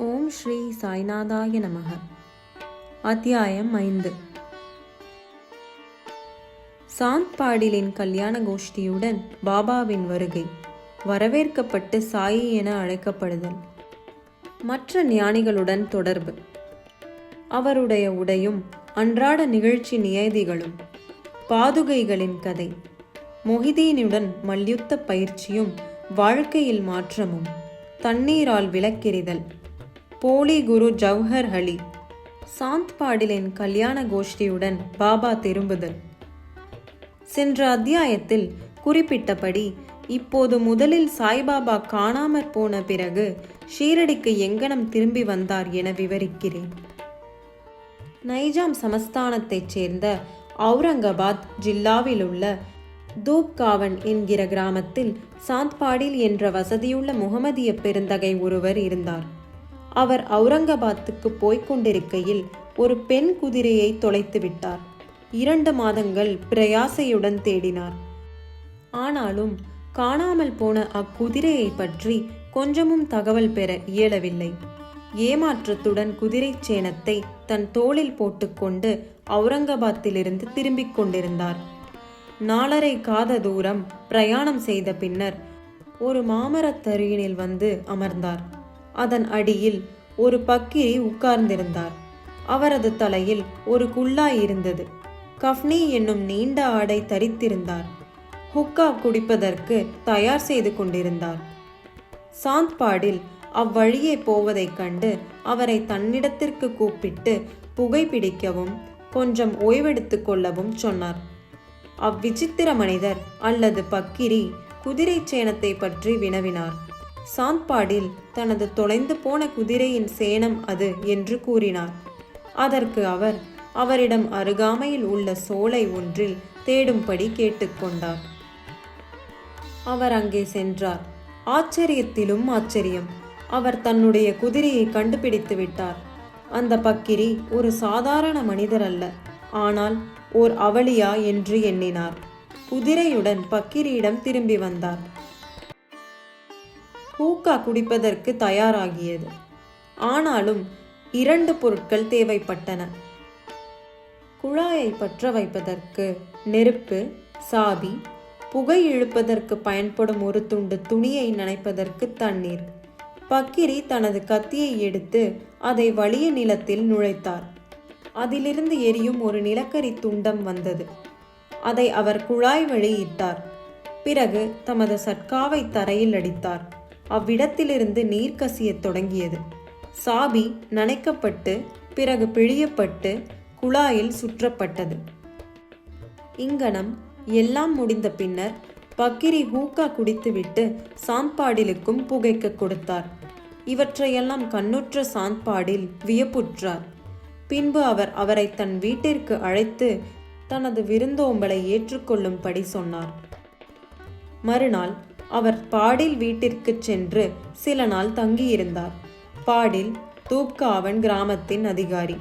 ஓம் ஸ்ரீ சாய்நாதாய நமக. அத்தியாயம் 5. சாந்த் பாடிலின் கல்யாண கோஷ்டியுடன் பாபாவின் வருகை, வரவேற்கப்பட்டு சாயி என அழைக்கப்படுதல், மற்ற ஞானிகளுடன் தொடர்பு, அவருடைய உடையும் அன்றாட நிகழ்ச்சி நியதிகளும், பாதுகைகளின் கதை, மொஹிதீனுடன் மல்யுத்த பயிற்சியும் வாழ்க்கையில் மாற்றமும், தண்ணீரால் விளக்கெறிதல், போலி குரு ஜவஹர் அலி, சாந்த் பாடிலின் கல்யாண கோஷ்டியுடன் பாபா திரும்புதல். சென்ற அத்தியாயத்தில் குறிப்பிட்டபடி இப்போது முதலில் சாய்பாபா காணாமற் போன பிறகு ஷீரடிக்கு எங்கனம் திரும்பி வந்தார் என விவரிக்கிறேன். நைஜாம் சமஸ்தானத்தைச் சேர்ந்த அவுரங்காபாத் ஜில்லாவில் உள்ள தூப்காவன் என்கிற கிராமத்தில் சாந்த் பாடில் என்ற வசதியுள்ள முகமதிய பெருந்தகை ஒருவர் இருந்தார். அவர் அவுரங்காபாத்துக்கு போய்க் கொண்டிருக்கையில் ஒரு பெண் குதிரையை தொலைத்து விட்டார். 2 மாதங்கள் பிரயாசையுடன் தேடினார். ஆனாலும் காணாமல் போன அக்குதிரையை பற்றி கொஞ்சமும் தகவல் பெற இயலவில்லை. ஏமாற்றத்துடன் குதிரை சேணத்தை தன் தோளில் போட்டுக்கொண்டு அவுரங்காபாத்திலிருந்து திரும்பிக் கொண்டிருந்தார். 4½ காத தூரம் பிரயாணம் செய்த பின்னர் ஒரு மாமரத்தருகினில் வந்து அமர்ந்தார். அதன் அடியில் ஒரு பக்கிரி உட்கார்ந்திருந்தார். அவரது தலையில் ஒரு குல்லாய் இருந்தது. கஃப்னி என்னும் நீண்ட ஆடை தரித்திருந்தார். ஹுக்கா குடிப்பதற்கு தயார் செய்து கொண்டிருந்தார். சாந்த் பாடில் அவ்வழியே போவதைக் கண்டு அவரை தன்னிடத்திற்கு கூப்பிட்டு புகைப்பிடிக்கவும் கொஞ்சம் ஓய்வெடுத்து கொள்ளவும் சொன்னார். அவ்விசித்திர மனிதர் அல்லது பக்கிரி குதிரை சேணத்தை பற்றி வினவினார். சாந்த் பாடில் தனது தொலைந்து போன குதிரையின் சேணம் அது என்று கூறினார். அதற்கு அவர் அவரிடம் அருகாமையில் உள்ள சோலை ஒன்றில் தேடும்படி கேட்டுக்கொண்டார். அவர் அங்கே சென்றார். ஆச்சரியத்திலும் ஆச்சரியம், அவர் தன்னுடைய குதிரையை கண்டுபிடித்து விட்டார். அந்த பக்கிரி ஒரு சாதாரண மனிதர் அல்ல, ஆனால் ஓர் அவளியா என்று எண்ணினார். குதிரையுடன் பக்கிரியிடம் திரும்பி வந்தார். ஹூக்கா குடிப்பதற்கு தயாராகியது. ஆனாலும் 2 பொருட்கள் தேவைப்பட்டன. குழாயை பற்ற வைப்பதற்கு நெருப்பு, சாவி, புகை இழுப்பதற்கு பயன்படும் ஒரு துண்டு துணியை நனைப்பதற்கு தண்ணீர். பக்கிரி தனது கத்தியை எடுத்து அதை வலிய நிலத்தில் நுழைத்தார். அதிலிருந்து எரியும் ஒரு நிலக்கரி துண்டம் வந்தது. அதை அவர் குழாய் வழி இட்டார். பிறகு தமது சட்காவை தரையில் அடித்தார். அவ்விடத்திலிருந்து நீர் கசியத் தொடங்கியது. சாவி நனைக்கப்பட்டு பிறகு பிழியப்பட்டு குழாயில் சுற்றப்பட்டது. இங்கனம் எல்லாம் முடிந்த பின்னர் பக்கிரி ஹூக்கா குடித்துவிட்டு சாந்த் பாடிலுக்கும் புகைக்க கொடுத்தார். இவற்றையெல்லாம் கண்ணுற்ற சாந்த் பாடில் வியப்புற்றார். பின்பு அவர் அவரை தன் வீட்டிற்கு அழைத்து தனது விருந்தோம்பலை ஏற்றுக்கொள்ளும்படி சொன்னார். மறுநாள் அவர் பாடில் வீட்டிற்கு சென்று சில நாள் தங்கியிருந்தார். பாடில் தூப்காவன் கிராமத்தின் அதிகாரி.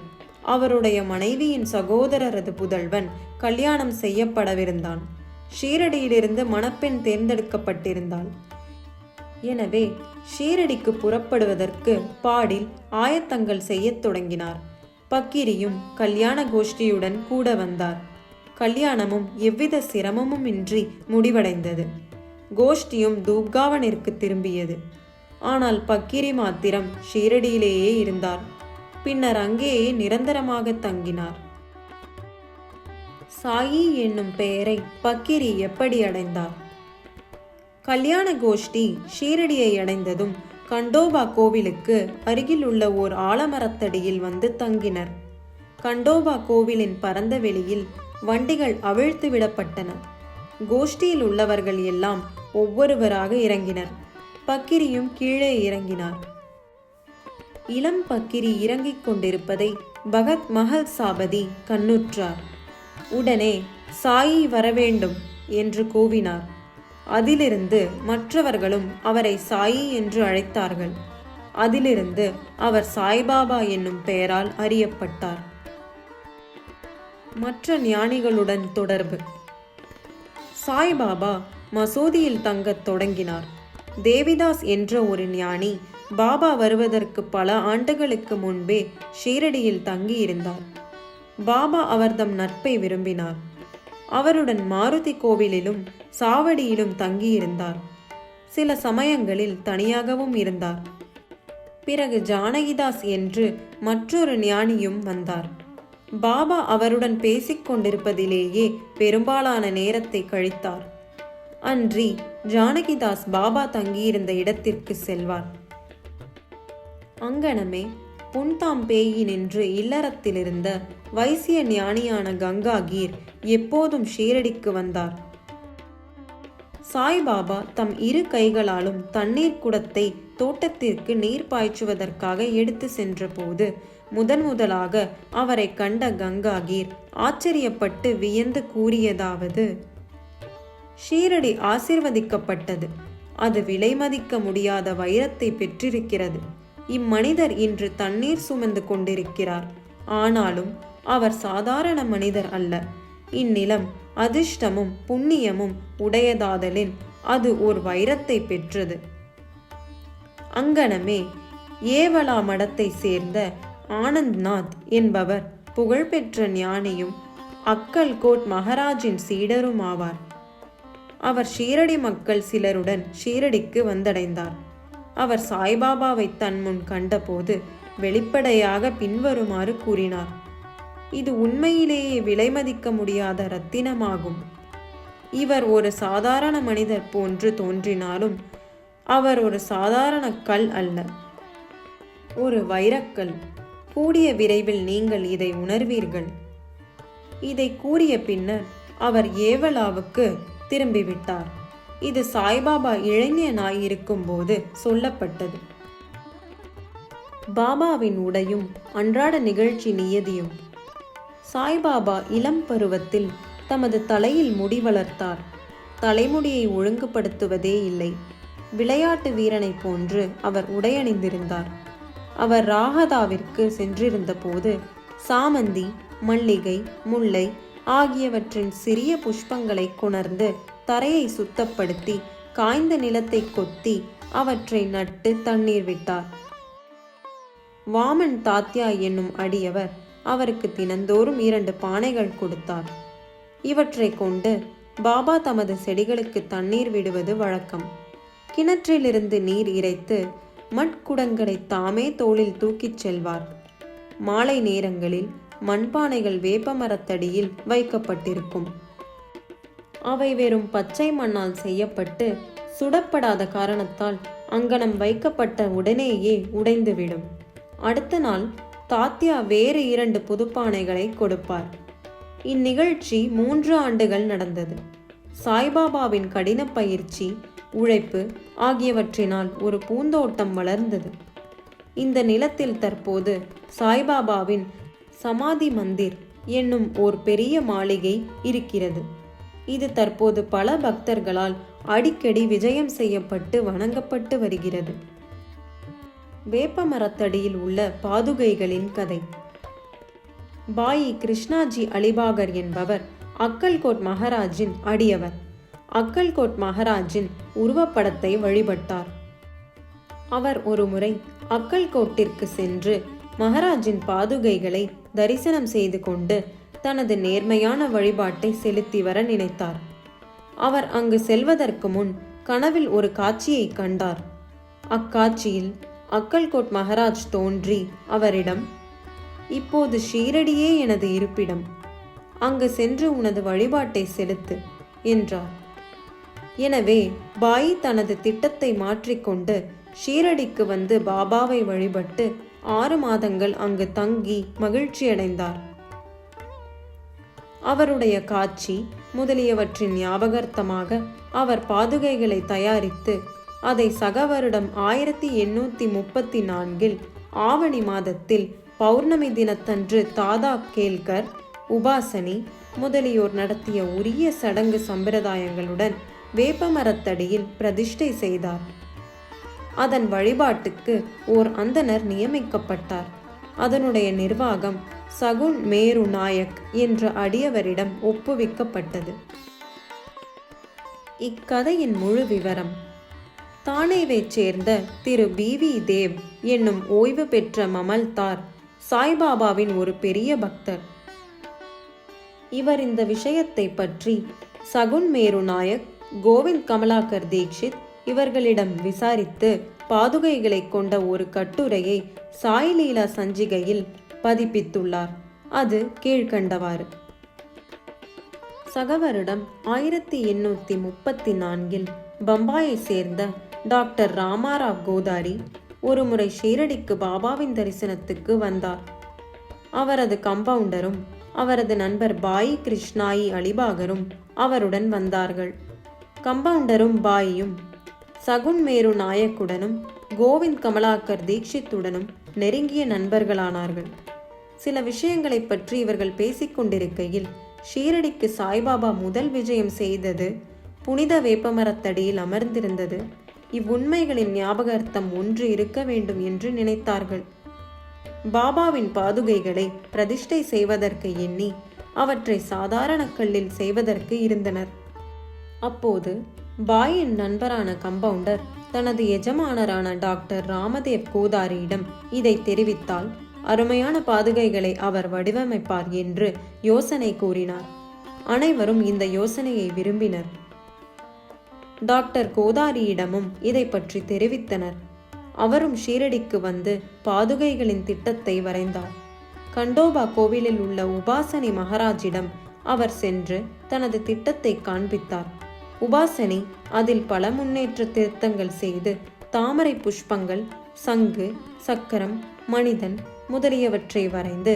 அவருடைய மனைவியின் சகோதரரது புதல்வன் கல்யாணம் செய்யப்படவிருந்தான். ஷீரடியிலிருந்து மணப்பெண் தேர்ந்தெடுக்கப்பட்டிருந்தாள். எனவே ஷீரடிக்கு புறப்படுவதற்கு பாடில் ஆயத்தங்கள் செய்யத் தொடங்கினார். பக்கிரியும் கல்யாண கோஷ்டியுடன் கூட வந்தார். கல்யாணமும் எவ்வித சிரமமும் இன்றி முடிவடைந்தது. கோஷ்டியும் தூப்காவனிற்கு திரும்பியது. ஆனால் பக்கிரி மாத்திரம் ஷீரடியிலேயே இருந்தார். பின்னர் அங்கேயே நிரந்தரமாக தங்கினார். சாயி என்னும் பெயரை பக்கிரி எப்படி அடைந்தார்? கல்யாண கோஷ்டி ஷீரடியை அடைந்ததும் கண்டோபா கோவிலுக்கு அருகில் உள்ள ஓர் ஆலமரத்தடியில் வந்து தங்கினர். கண்டோபா கோவிலின் பரந்த வெளியில் வண்டிகள் அவிழ்த்து விடப்பட்டன. கோஷ்டியில் உள்ளவர்கள் எல்லாம் ஒவ்வொருவராக இறங்கினர். பக்கிரியும் கீழே இறங்கினார். இளம் பக்கிரி இறங்கிக் கொண்டிருப்பதை பகத் மஹல் சாபதி கண்ணுற்றார். உடனே சாயி வரவேண்டும் என்று கூவினார். அதிலிருந்து மற்றவர்களும் அவரை சாயி என்று அழைத்தார்கள். அதிலிருந்து அவர் சாய்பாபா என்னும் பெயரால் அறியப்பட்டார். மற்ற ஞானிகளுடன் தொடர்பு. சாய்பாபா மசூதியில் தங்கத் தொடங்கினார். தேவிதாஸ் என்ற ஒரு ஞானி பாபா வருவதற்கு பல ஆண்டுகளுக்கு முன்பே ஷீரடியில் தங்கியிருந்தார். பாபா அவர்தம் நட்பை விரும்பினார். அவருடன் மாருதி கோவிலிலும் சாவடியிலும் தங்கியிருந்தார். சில சமயங்களில் தனியாகவும் இருந்தார். பிறகு ஜானகிதாஸ் என்று மற்றொரு ஞானியும் வந்தார். பாபா அவருடன் பேசிக் கொண்டிருப்பதிலேயே பெரும்பாலான நேரத்தை கழித்தார். அன்றி ஜானகிதாஸ் பாபா தங்கியிருந்த இடத்திற்கு செல்வார். அங்கனமே புன்தாம்பேயி நின்று இல்லறத்திலிருந்த வைசிய ஞானியான கங்காகீர் எப்போதும் ஷீரடிக்கு வந்தார். சாய்பாபா தம் இரு கைகளாலும் தண்ணீர் குடத்தை தோட்டத்திற்கு நீர் பாய்ச்சுவதற்காக எடுத்து சென்ற போது முதலாக அவரை கண்ட கங்காகீர் ஆச்சரியப்பட்டு வியந்து கூறியதாவது: ஷீரடி ஆசிர்வதிக்கப்பட்டது. அது விலை மதிக்க முடியாத வைரத்தை பெற்றிருக்கிறது. இம்மனிதர் இன்று தண்ணீர் சுமந்து கொண்டிருக்கிறார். ஆனாலும் அவர் சாதாரண மனிதர் அல்ல. இந்நிலம் அதிர்ஷ்டமும் புண்ணியமும் உடையதாதலின் அது ஓர் வைரத்தை பெற்றது. அங்கனமே ஏவலா மடத்தை சேர்ந்த ஆனந்த்நாத் என்பவர் புகழ்பெற்ற ஞானியும் அக்கல்கோட் மகாராஜின் சீடரும் ஆவார். அவர் ஷீரடி மக்கள் சிலருடன் ஷீரடிக்கு வந்தடைந்தார். அவர் சாய்பாபாவை தன் முன் கண்டபோது வெளிப்படையாக பின்வருமாறு கூறினார்: இது உண்மையிலேயே விலை மதிக்க முடியாத ரத்தினமாகும். இவர் ஒரு சாதாரண மனிதர் போன்று தோன்றினாலும் அவர் ஒரு சாதாரண கல் அல்ல, ஒரு வைரக்கல். கூடிய விரைவில் நீங்கள் இதை உணர்வீர்கள். இதை கூறிய பின்னர் அவர் ஏவலாவுக்கு திரும்பிவிட்டார். இது சாய்பாபா இளைஞனாய் இருக்கும்போது சொல்லப்பட்டது. பாபாவின் உடையும் அன்றாட நிகழ்ச்சி நியதியும். சாய்பாபா இளம் பருவத்தில் தமது தலையில் முடி வளர்த்தார். தலைமுடியை ஒழுங்குபடுத்துவதே இல்லை. விளையாட்டு வீரனை போன்று அவர் உடையணிந்திருந்தார். அவர் ராகதாவிற்கு சென்றிருந்த போது சாமந்தி, மல்லிகை, முல்லை ஆகியவற்றின் சிறிய புஷ்பங்களை கொணர்ந்து தரையை சுத்தப்படுத்தி காய்ந்த நிலத்தை கொத்தி அவற்றை நட்டு தண்ணீர் விட்டார். வாமன் தாத்யா என்னும் அடியவர் அவருக்கு தினந்தோறும் 2 பானைகள் கொடுத்தார். இவற்றை கொண்டு பாபா தமது செடிகளுக்கு தண்ணீர் விடுவது வழக்கம். கிணற்றிலிருந்து நீர் இறைத்து மட்குடங்களை தாமே தோளில் தூக்கிச் செல்வார். மாலை நேரங்களில் மண்பானைகள் வேப்ப மரத்தடியில் வைக்கப்பட்டிருக்கும். அவை வெறும் பச்சை மண்ணால் செய்யப்பட்டு சுடப்படாத காரணத்தால் அங்கனம் வைக்கப்பட்ட உடனேயே உடைந்துவிடும். அடுத்த நாள் தாத்யா வேறு 2 புதுப்பானைகளை கொடுப்பார். இந்நிகழ்ச்சி 3 ஆண்டுகள் நடந்தது. சாய்பாபாவின் கடின பயிற்சி, உழைப்பு ஆகியவற்றினால் ஒரு பூந்தோட்டம் வளர்ந்தது. இந்த நிலத்தில் தற்போது சாய்பாபாவின் சமாதி மந்திர் என்னும் ஓர் பெரிய மாளிகை இருக்கிறது. இது தற்போது பல பக்தர்களால் அடிக்கடி விஜயம் செய்யப்பட்டு வணங்கப்பட்டு வருகிறது. வேப்ப மரத்தடியில் உள்ள பாதுகைகளின் கதை. பாயி கிருஷ்ணாஜி அலிபாகர் என்பவர் அக்கல்கோட் மகாராஜின் அடியவர். அக்கல்கோட் மகாராஜின் உருவப்படத்தை வழிபட்டார். அவர் ஒருமுறை அக்கல்கோட்டிற்கு சென்று மகாராஜின் பாதுகைகளை தரிசனம் செய்து கொண்டு தனது நேர்மையான வழிபாட்டை செலுத்தி வர நினைத்தார். அவர் அங்கு செல்வதற்கு முன் கனவில் ஒரு காட்சியை கண்டார். அக்காட்சியில் அக்கல்கோட் மகாராஜ் தோன்றி அவரிடம், இப்போது ஷீரடியே எனது இருப்பிடம். அங்கு சென்று உனது வழிபாட்டை செலுத்து என்றார். எனவே பாயி தனது திட்டத்தை மாற்றிக்கொண்டு ஷீரடிக்கு வந்து பாபாவை வழிபட்டு 6 மாதங்கள் அங்கு தங்கி மகிழ்ச்சியடைந்தார். அவருடைய காட்சி முதலியவற்றின் ஞாபகார்த்தமாக அவர் பாதுகைகளை தயாரித்து அதை சக வருடம் 1834 ஆவணி மாதத்தில் பௌர்ணமி தினத்தன்று தாதா கேல்கர், உபாசனி முதலியோர் நடத்திய உரிய சடங்கு சம்பிரதாயங்களுடன் வேப்பமரத்தடியில் பிரதிஷ்டை செய்தார். அதன் வழிபாட்டுக்கு ஓர் அந்தனர் நியமிக்கப்பட்டார். அதனுடைய நிர்வாகம் சகுன் மேரு நாயக் என்ற அடியவரிடம் ஒப்புவிக்கப்பட்டது. இக்கதையின் முழு விவரம். தானேவைச் சேர்ந்த திரு பிவி தேவ் என்னும் ஓய்வு பெற்ற மமல்தார் சாய்பாபாவின் ஒரு பெரிய பக்தர். இவர் இந்த விஷயத்தை பற்றி சகுன் மேரு நாயக், கோவிந்த் கமலாகர் தீக்ஷித் இவர்களிடம் விசாரித்து பாதுகைகளை கொண்ட ஒரு கட்டுரையை சாய்லீலா சஞ்சிகையில் பதிப்பித்துள்ளார். அது கீழ்கண்டவாறு: சகவருடம் 1834 பம்பாயை சேர்ந்த டாக்டர் ராமாராவ் கோதாரி ஒருமுறை ஷீரடிக்கு பாபாவின் தரிசனத்துக்கு வந்தார். அவரது கம்பவுண்டரும் அவரது நண்பர் பாயி கிருஷ்ணாயி அலிபாகரும் அவருடன் வந்தார்கள். கம்பவுண்டரும் பாயியும் சகுன் மேரு நாயக்குடனும் கோவிந்த் கமலாகர் தீக்ஷித்துடனும் நெருங்கிய நண்பர்களானார்கள். சில விஷயங்களை பற்றி இவர்கள் பேசிக்கொண்டிருக்கையில் ஷீரடிக்கு சாய்பாபா முதல் விஜயம் செய்தது புனித வேப்பமரத்தடியில் அமர்ந்திருந்தது இவ்வுண்மைகளின் ஞாபகார்த்தம் ஒன்று இருக்க வேண்டும் என்று நினைத்தார்கள். பாபாவின் பாதுகைகளை பிரதிஷ்டை செய்வதற்கு எண்ணி அவற்றை சாதாரண கல்லில் செய்வதற்கு இருந்தனர். அப்போது பாயின் நண்பரான கம்பவுண்டர் தனது எஜமானரான டாக்டர் ராமதேவ் கோதாரியிடம் இதை தெரிவித்தால் அருமையான பாதுகைகளை அவர் வடிவமைப்பார் என்று யோசனை கூறினார். அனைவரும் இந்த யோசனையை விரும்பினர். டாக்டர் கோதாரியிடமும் இதை பற்றி தெரிவித்தனர். அவரும் ஷீரடிக்கு வந்து பாதுகைகளின் திட்டத்தை வரைந்தார். கண்டோபா கோவிலில் உள்ள உபாசனி மகாராஜிடம் அவர் சென்று தனது திட்டத்தை காண்பித்தார். உபாசனி அதில் பல முன்னேற்ற திருத்தங்கள் செய்து தாமரை புஷ்பங்கள், சங்கு, சக்கரம், மனிதன் முதலியவற்றை வரைந்து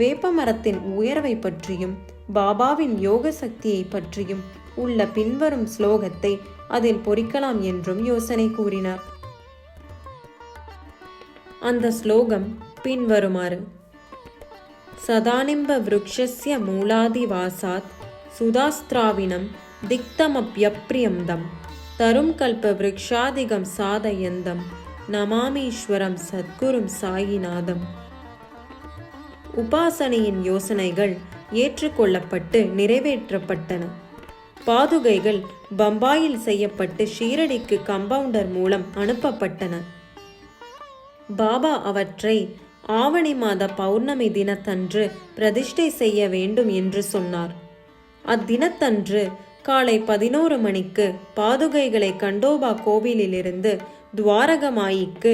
வேப்பமரத்தின் உயர்வை பற்றியும் பாபாவின் யோக சக்தியை பற்றியும் உள்ள பின்வரும் ஸ்லோகத்தை அதில் பொறிக்கலாம் என்றும் யோசனை கூறினார். அந்த ஸ்லோகம் பின்வருமாறு: சதானிம்ப விருக்ஷஸ்ய மூலாதிவாசாத் சுதாஸ்திராவினம் திக்தமப்யப்ரியம்தம் தரும் கல்ப விருக்ஷாதிகம் சாதயந்தம் நமாமீஸ்வரம் சத்குரும் சாயிநாதம். உபாசனையின் யோசனைகள் ஏற்றுக்கொள்ளப்பட்டு நிறைவேற்றப்பட்டன. பாதுகைகள் பம்பாயில் செய்யப்பட்டு ஷீரடிக்கு கம்பவுண்டர் மூலம் அனுப்பப்பட்டன. பாபா அவற்றை ஆவணி மாத பௌர்ணமி தினத்தன்று பிரதிஷ்டை செய்ய வேண்டும் என்று சொன்னார். அத்தினத்தன்று காலை 11 மணிக்கு பாதுகைகளை கண்டோபா கோவிலிலிருந்து துவாரகமாயிக்கு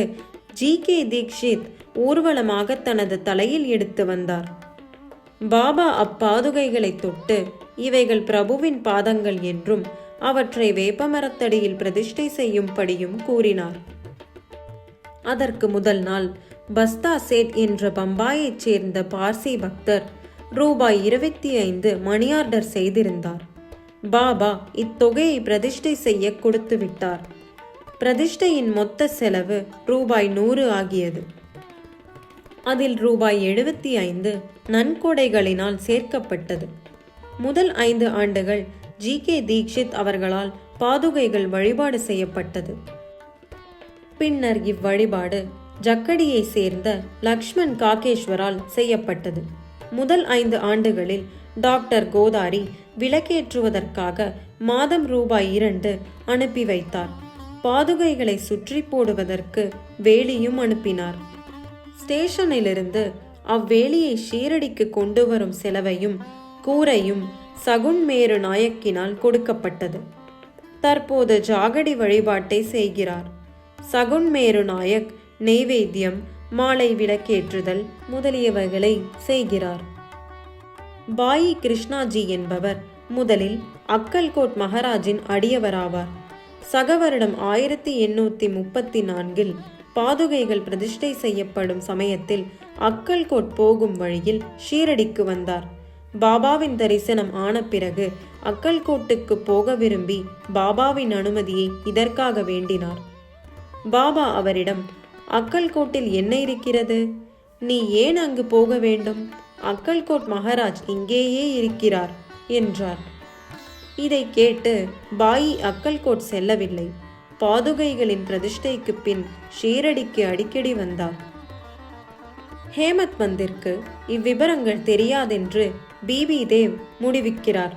ஜி.கே. தீக்ஷித் ஊர்வலமாக தனது தலையில் எடுத்து வந்தார். பாபா அப்பாதுகைகளை தொட்டு இவைகள் பிரபுவின் பாதங்கள் என்றும் அவற்றை வேப்பமரத்தடியில் பிரதிஷ்டை செய்யும்படியும் கூறினார். அதற்கு முதல் நாள் பஸ்தா சேட் என்ற பம்பாயைச் சேர்ந்த பார்சி பக்தர் ரூபாய் 25 மணி ஆர்டர் செய்திருந்தார். பாபா இத்தொகையை பிரதிஷ்டை செய்ய கொடுத்து விட்டார். பிரதிஷ்டையின் மொத்த செலவு ரூபாய் 100 ஆகியது. அதில் ரூபாய் 75 நன்கொடைகளினால் சேர்க்கப்பட்டது. முதல் 5 ஆண்டுகள் ஜி.கே. தீக்ஷித் அவர்களால் பாதுகைகள் வழிபாடு செய்யப்பட்டது. பின்னர் இவ்வழிபாடு ஜக்கடியை சேர்ந்த லக்ஷ்மண் காகேஸ்வரால் செய்யப்பட்டது. முதல் 5 ஆண்டுகளில் டாக்டர் கோதாரி விளக்கேற்றுவதற்காக மாதம் ரூபாய் 2 அனுப்பி வைத்தார். பாதுகைகளை சுற்றி போடுவதற்கு வேலியும் அனுப்பினார். ஸ்டேஷனிலிருந்து அவ்வேலியை ஷீரடிக்கு கொண்டு வரும் செலவையும் கூரையும் சகுன் மேரு நாயக்கினால் கொடுக்கப்பட்டது. தற்போது ஜாகடி வழிபாட்டை செய்கிறார். சகுன் மேரு நாயக் நெய்வேத்தியம், மாலை விளக்கேற்றுதல் முதலியவைகளை செய்கிறார். பாயி கிருஷ்ணாஜி என்பவர் முதலில் அக்கல்கோட் மகாராஜின் அடியவராவார். சகவருடம் 1834 பாதுகைகள் பிரதிஷ்டை செய்யப்படும் சமயத்தில் அக்கல்கோட் போகும் வழியில் ஷீரடிக்கு வந்தார். பாபாவின் தரிசனம் ஆன பிறகு அக்கல்கோட்டுக்கு போக விரும்பி பாபாவின் அனுமதியை இதற்காக வேண்டினார். பாபா அவரிடம், அக்கல்கோட்டில் என்ன இருக்கிறது? நீ ஏன் அங்கு போக வேண்டும்? அக்கல்கோட் மகாராஜ் இங்கேயே இருக்கிறார் என்றார். இதை கேட்டு பாயி அக்கல்கோட் செல்லவில்லை. பாதுகைகளின் பிரதிஷ்டைக்கு பின் ஷீரடிக்கு அடிக்கடி வந்தார். ஹேமத் பந்திற்கு இவ்விபரங்கள் தெரியாதென்று பிபி தேவ் முடிவிக்கிறார்.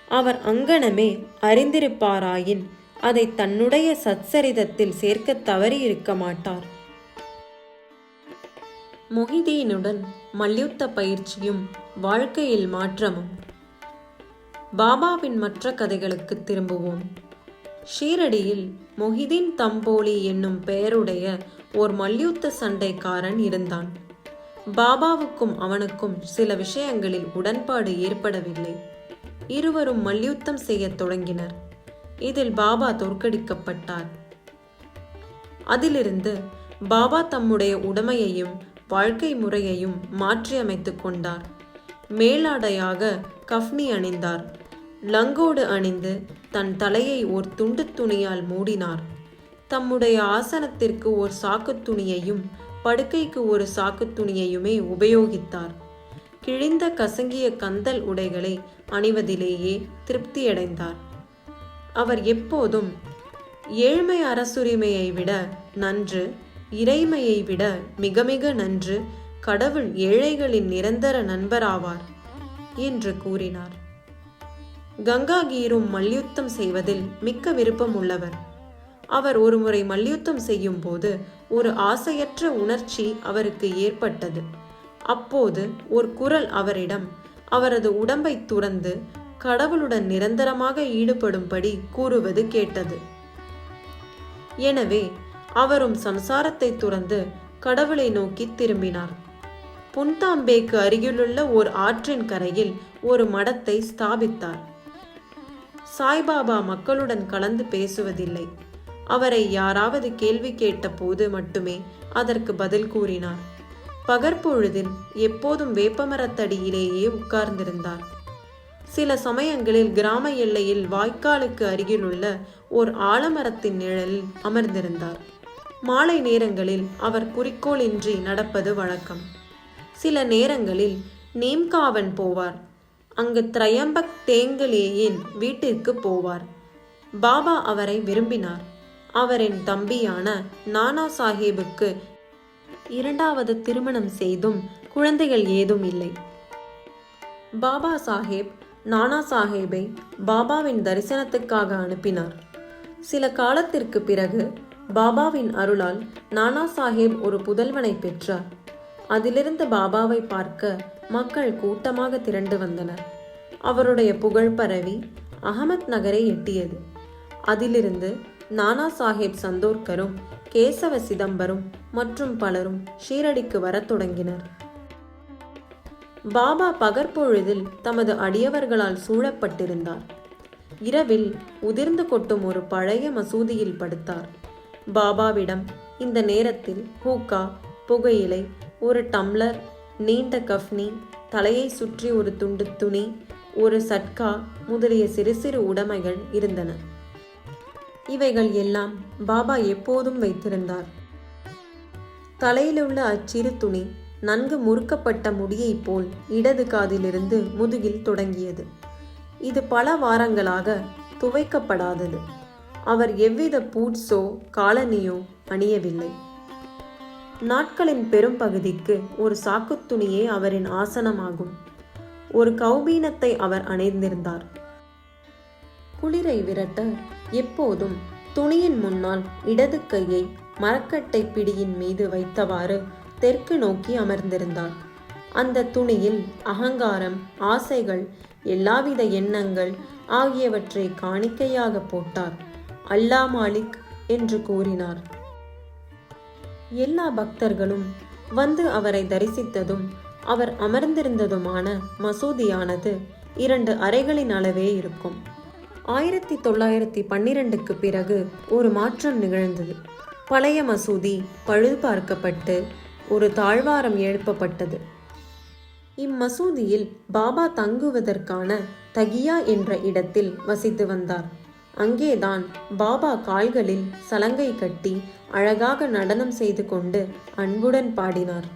அவர் அங்கனமே அறிந்திருப்பாராயின் அதை தன்னுடைய சச்சரிதத்தில் சேர்க்க தவறி இருக்க மாட்டார். மொஹிதீனுடன் மல்யுத்த பயிற்சியும் வாழ்க்கையில் மாற்றமும். பாபாவின் மற்ற கதைகளுக்கு திரும்புவோம். ஷீரடியில் மொஹிதீன் தம்போலி என்னும் பெயருடைய ஓர் மல்யுத்த சண்டைக்காரன் இருந்தான். பாபாவுக்கும் அவனுக்கும் சில விஷயங்களில் உடன்பாடு ஏற்படவில்லை. இருவரும் மல்யுத்தம் செய்யத் தொடங்கினர். இதில் பாபா தோற்கடிக்கப்பட்டார். அதிலிருந்து பாபா தம்முடைய உடைமையையும் வாழ்க்கை முறையையும் மாற்றியமைத்துக் கொண்டார். மேலாடையாக கஃப்னி அணிந்தார். லங்கோடு அணிந்து தன் தலையை ஓர் துண்டு துணியால் மூடினார். தம்முடைய ஆசனத்திற்கு ஓர் சாக்கு துணியையும் படுக்கைக்கு ஒரு சாக்கு துணியையுமே உபயோகித்தார். கிழிந்த கசங்கிய கந்தல் உடைகளை அணிவதிலேயே திருப்தியடைந்தார். அவர் எப்போதும் ஏழ்மை அரசுரிமையை விட நன்று, இறைமையை விட மிக மிக நன்று, கடவுள் ஏழைகளின் நிரந்தர நண்பராவார் என்று கூறினார். கங்காகீரும் மல்யுத்தம் செய்வதில் மிக்க விருப்பம் உள்ளவர். அவர் ஒருமுறை மல்யுத்தம் செய்யும் போது ஒரு ஆசையற்ற உணர்ச்சி அவருக்கு ஏற்பட்டது. அப்போது ஒரு குரல் அவரிடம் அவரது உடம்பை துறந்து கடவுளுடன் நிரந்தரமாக ஈடுபடும்படி கூறுவது கேட்டது. எனவே அவரும் சம்சாரத்தை துறந்து கடவுளை நோக்கி திரும்பினார். புன்தாம்பேக்கு அருகிலுள்ள ஓர் ஆற்றின் கரையில் ஒரு மடத்தை ஸ்தாபித்தார். சாய்பாபா மக்களுடன் கலந்து பேசுவதில்லை. அவரை யாராவது கேள்வி கேட்ட போது மட்டுமே அதற்கு பதில் கூறினார். பகற்பொழுதில் எப்போதும் வேப்பமரத்தடியிலேயே உட்கார்ந்திருந்தார். சில சமயங்களில் கிராம எல்லையில் வாய்க்காலுக்கு அருகிலுள்ள ஓர் ஆலமரத்தின் நிழலில் அமர்ந்திருந்தார். மாலை நேரங்களில் அவர் குறிக்கோள் இன்றி நடப்பது வழக்கம். சில நேரங்களில் நேம்காவன் போவார். அங்கு திரையம்பக் தேங்கலேயின் வீட்டிற்கு போவார். பாபா அவரை விரும்பினார். அவரின் தம்பியான நானா சாஹேபுக்கு இரண்டாவது திருமணம் செய்தும் குழந்தைகள் ஏதும் இல்லை. பாபா சாஹேப் நானா சாஹேபை பாபாவின் தரிசனத்துக்காக அனுப்பினார். சில காலத்திற்கு பிறகு பாபாவின் அருளால் நானா சாஹேப் ஒரு புதல்வனை பெற்றார். அதிலிருந்து பாபாவை பார்க்க மக்கள் கூட்டமாக திரண்டு வந்தனர். அவருடைய புகழ் பரவி அகமத் நகரை எட்டியது. அதிலிருந்து நானா சாஹேப் சந்தோர்கரும் கேசவ சிதம்பரும் மற்றும் பலரும் ஷீரடிக்கு வரத் தொடங்கினர். பாபா பகற்பொழுதில் தமது அடியவர்களால் சூழப்பட்டிருந்தார். இரவில் உதிர்ந்து கொட்டும் ஒரு பழைய மசூதியில் படுத்தார். பாபாவிடம் இந்த நேரத்தில் ஹூக்கா, புகையிலை, ஒரு டம்ளர், நீண்ட கஃப்னி, தலையை சுற்றி ஒரு துண்டு துணி, ஒரு சட்கா முதலிய சிறு சிறு உடைமைகள் இருந்தன. இவைகள் எல்லாம் பாபா எப்போதும் வைத்திருந்தார். தலையிலுள்ள அச்சிறு துணி நன்கு முறுக்கப்பட்ட முடியை போல் இடது காதிலிருந்து முதுகில் தொடங்கியது. இது பல வாரங்களாக துவைக்கப்படாதது. அவர் எவ்வித பூட்ஸோ காலனியோ அணியவில்லை. நாட்களின் பெரும் பகுதிக்கு ஒரு சாக்குத் துணியே அவரின் ஆசனமாகும். ஒரு கௌபீனத்தை அவர் அணிந்திருந்தார். குளிரை விரட்ட எப்போதும் துணியின் முன்னால் இடது கையை மரக்கட்டை பிடியின் மீது வைத்தவாறு தெற்கு நோக்கி அமர்ந்திருந்தார். அந்த துணியில் அகங்காரம், ஆசைகள், எல்லாவித எண்ணங்கள் ஆகியவற்றை காணிக்கையாக போட்டார். அல்லா மாலிக் என்று கூறினார். எல்லா பக்தர்களும் வந்து அவரை தரிசித்ததும் அவர் அமர்ந்திருந்ததுமான மசூதியானது 2 அறைகளின் அளவே இருக்கும். 1912க்கு பிறகு ஒரு மாற்றம் நிகழ்ந்தது. பழைய மசூதி பழுது பார்க்கப்பட்டு ஒரு தாழ்வாரம் எழுப்பப்பட்டது. இம்மசூதியில் பாபா தங்குவதற்கான தகியா என்ற இடத்தில் வசித்து வந்தார். அங்கேதான் பாபா கால்களில் சலங்கை கட்டி அழகாக நடனம் செய்து கொண்டு அன்புடன் பாடினார்.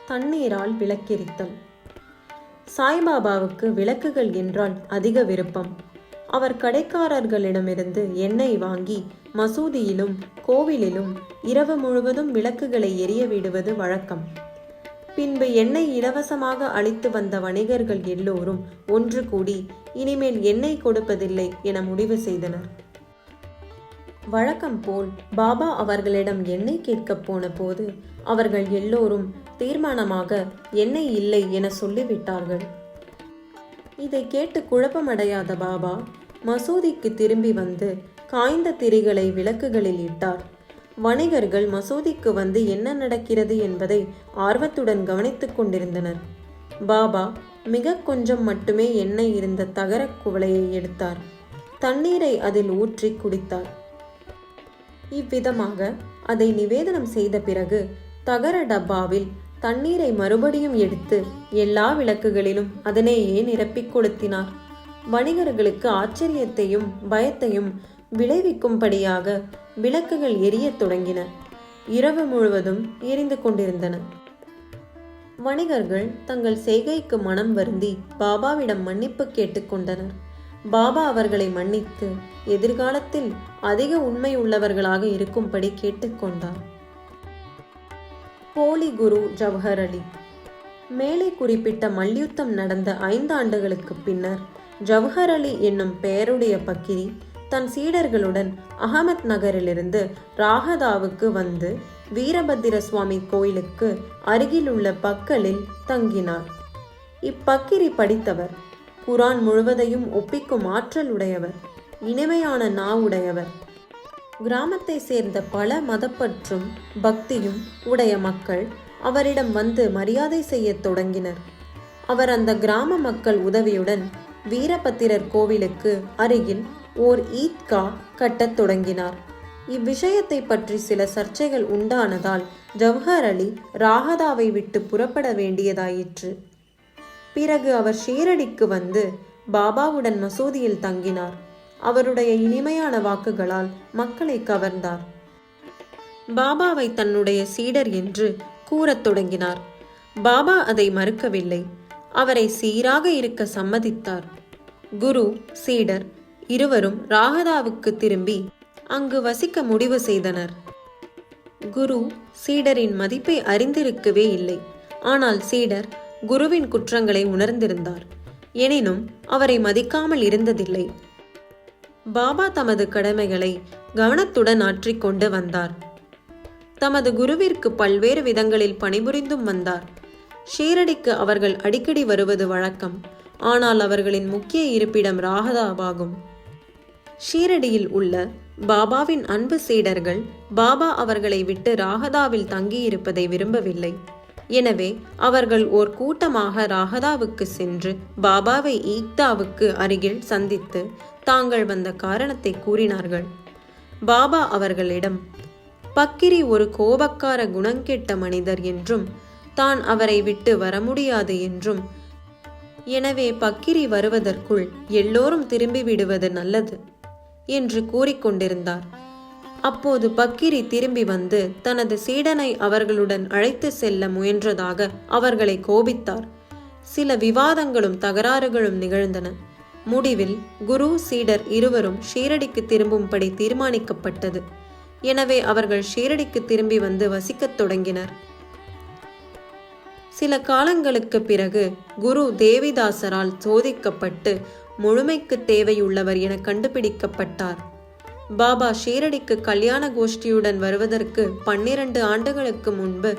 தண்ணீரால் விளக்கெரித்தல். சாய்பாபாவுக்கு விளக்குகள் என்றால் அதிக விருப்பம். அவர் கடைக்காரர்களிடமிருந்து எண்ணெய் வாங்கி மசூதியிலும் கோவிலிலும் இரவு முழுவதும் விளக்குகளை எரிய விடுவது வழக்கம். பின்பு எண்ணெய் இலவசமாக அளித்து வந்த வணிகர்கள் எல்லோரும் ஒன்று கூடி இனிமேல் எண்ணெய் கொடுப்பதில்லை என முடிவு செய்தனர். வழக்கம் போல் பாபா அவர்களிடம் எண்ணெய் கேட்கப் போன போது அவர்கள் எல்லோரும் தீர்மானமாக எண்ணெய் இல்லை என சொல்லிவிட்டார்கள். இதை கேட்டு குழப்பமடையாத பாபா மசூதிக்கு திரும்பி வந்து காய்ந்த திரிகளை விளக்குகளில் இட்டார். வணிகர்கள் மசூதிக்கு வந்து என்ன நடக்கிறது என்பதை ஆர்வத்துடன் கவனித்துக் கொண்டிருந்தனர். பாபா மிக கொஞ்சம் மட்டுமே எண்ணெய் இருந்த தகர குவளையை எடுத்தார். தண்ணீரை அதில் ஊற்றி குடித்தார். இவ்விதமாக அதை நிவேதனம் செய்த பிறகு தகர டப்பாவில் தண்ணீரை மறுபடியும் எடுத்து எல்லா விளக்குகளிலும் அதனையே நிரப்பிக் கொளுத்தினார். வணிகர்களுக்கு ஆச்சரியத்தையும் பயத்தையும் விளைவிக்கும்படியாக விளக்குகள் எரியத் தொடங்கின. இரவு முழுவதும் எரிந்து கொண்டிருந்தன. வணிகர்கள் தங்கள் செய்கைக்கு மனம் வருந்தி பாபாவிடம் மன்னிப்பு கேட்டுக்கொண்டனர். பாபா அவர்களை மன்னித்து எதிர்காலத்தில் அதிக உண்மை உள்ளவர்களாக இருக்கும்படி கேட்டுக்கொண்டார். போலி குரு ஜவஹர் அலி. மேலே குறிப்பிட்ட மல்யுத்தம் நடந்த 5 ஆண்டுகளுக்கு பின்னர் ஜவஹர் அலி என்னும் பெயருடைய பக்கிரி தன் சீடர்களுடன் அகமத் நகரிலிருந்து ராகதாவுக்கு வந்து வீரபத்திர சுவாமி கோயிலுக்கு அருகிலுள்ள பக்கலில் தங்கினார். இப்பக்கிரி படித்தவர், குரான் முழுவதையும் ஒப்பிக்கும் ஆற்றல் உடையவர், இனிமையான நாவுடையவர். கிராமத்தை சேர்ந்த பல மதப்பற்றும் பக்தியும் உடைய மக்கள் அவரிடம் வந்து மரியாதை செய்யத் தொடங்கினர். அவர் அந்த கிராம மக்கள் உதவியுடன் வீரபத்திரர் கோவிலுக்கு அருகில் ஓர் ஈத்கா கட்டத் தொடங்கினார். இவ்விஷயத்தை பற்றி சில சர்ச்சைகள் உண்டானதால் ஜவஹர் அலி ராகதாவை விட்டு புறப்பட வேண்டியதாயிற்று. பிறகு அவர் ஷீரடிக்கு வந்து பாபாவுடன் மசூதியில் தங்கினார். அவருடைய இனிமையான வாக்குகளால் மக்களை கவர்ந்தார். பாபாவை தன்னுடைய சீடர் என்று கூறத் தொடங்கினார். பாபா அதை மறுக்கவில்லை. அவரை சீராக இருக்க சம்மதித்தார். குரு, சீடர் இருவரும் ராகதாவுக்கு திரும்பி அங்கு வசிக்க முடிவு செய்தனர். குரு சீடரின் மதிப்பை அறிந்திருக்கவே இல்லை. ஆனால் சீடர் குருவின் குற்றங்களை உணர்ந்திருந்தார். எனினும் அவரை மதிக்காமல் இருந்ததில்லை. பாபா தமது கடமைகளை கவனத்துடன் ஆற்றிக்கொண்டு வந்தார். தமது குருவிற்கு பல்வேறு விதங்களில் பணிபுரிந்தும் வந்தார். ஷீரடிக்கு அவர்கள் அடிக்கடி வருவது வழக்கம். ஆனால் அவர்களின் முக்கிய இருப்பிடம் ராகதாவாகும். ஷீரடியில் உள்ள பாபாவின் அன்பு சீடர்கள் பாபா அவர்களை விட்டு ராகதாவில் தங்கியிருப்பதை விரும்பவில்லை. எனவே அவர்கள் ஓர் கூட்டமாக ராகதாவுக்கு சென்று பாபாவை ஈக்தாவுக்கு அருகில் சந்தித்து தாங்கள் வந்த காரணத்தை கூறினார்கள். பாபா அவர்களிடம், பக்கிரி ஒரு கோபக்கார குணங்கெட்ட மனிதர் என்றும் தான் அவரை விட்டு வர முடியாது என்றும், எனவே பக்கிரி வருவதற்குள் எல்லோரும் திரும்பி விடுவது நல்லது என்று கூறிக்கொண்டிருந்தார். அப்போது பக்கிரி திரும்பி வந்து தனது சீடனை அவர்களுடன் அழைத்து செல்ல முயன்றதாக அவர்களை கோபித்தார். சில விவாதங்களும் தகராறுகளும் நிகழ்ந்தன. முடிவில் குரு, சீடர் இருவரும் ஷீரடிக்கு திரும்பும்படி தீர்மானிக்கப்பட்டது. எனவே அவர்கள் ஷீரடிக்கு திரும்பி வந்து வசிக்கத் தொடங்கினர். சில காலங்களுக்கு பிறகு குரு தேவிதாசரால் சோதிக்கப்பட்டு முழுமைக்கு தேவையுள்ளவர் என கண்டுபிடிக்கப்பட்டார். பாபா ஷீரடிக்கு கல்யாண கோஷ்டியுடன் வருவதற்கு 12 ஆண்டுகளுக்கு முன்பு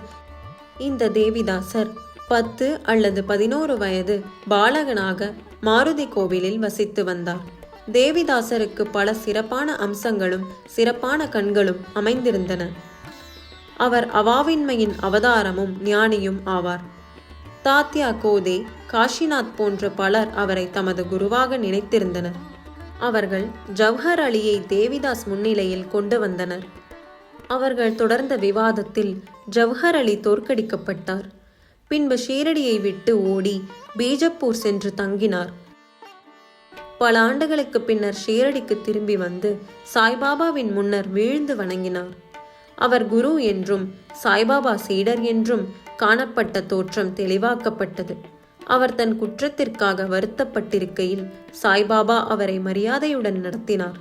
இந்த தேவிதாசர் 10 அல்லது 11 வயது பாலகனாக மாருதி கோவிலில் வசித்து வந்தார். தேவிதாசருக்கு பல சிறப்பான அம்சங்களும் சிறப்பான கண்களும் அமைந்திருந்தன. அவர் அவாவின்மையின் அவதாரமும் ஞானியும் ஆவார். தாத்யா கோதே, காஷிநாத் போன்ற பலர் அவரை தமது குருவாக நினைத்திருந்தனர். அவர்கள் ஜவஹர் அலியை தேவிதாஸ் முன்னிலையில் கொண்டு வந்தனர். அவர்கள் தொடர்ந்த விவாதத்தில் ஜவஹர் அலி தோற்கடிக்கப்பட்டார். பின்பு ஷீரடியை விட்டு ஓடி பீஜப்பூர் சென்று தங்கினார். பல ஆண்டுகளுக்கு பின்னர் ஷீரடிக்கு திரும்பி வந்து சாய்பாபாவின் முன்னர் வீழ்ந்து வணங்கினார். அவர் குரு என்றும் சாய்பாபா சீடர் என்றும் காணப்பட்ட தோற்றம் தெளிவாக்கப்பட்டது. அவர் தன் குற்றத்திற்காக வருத்தப்பட்டிருக்கையில் சாய்பாபா அவரை மரியாதையுடன் நடத்தினார்.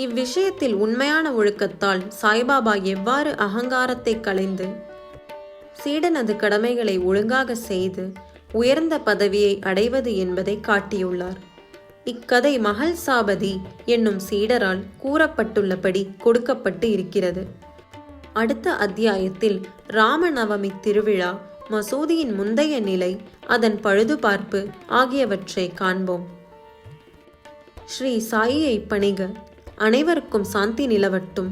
இவ்விஷயத்தில் உண்மையான ஒழுக்கத்தால் சாய்பாபா எவ்வாறு அகங்காரத்தை களைந்து சீடனது கடமைகளை ஒழுங்காக செய்து உயர்ந்த பதவியை அடைவது என்பதை காட்டியுள்ளார். இக்கதை மஹல்சாபதி என்னும் சீடரால் கூறப்பட்டுள்ளபடி கொடுக்கப்பட்டு இருக்கிறது. அடுத்த அத்தியாயத்தில் ராமநவமி திருவிழா, மசூதியின் முந்தைய நிலை, அதன் பழுதுபார்ப்பு ஆகியவற்றை காண்போம். ஸ்ரீ சாயியை பணிக. அனைவருக்கும் சாந்தி நிலவட்டும்.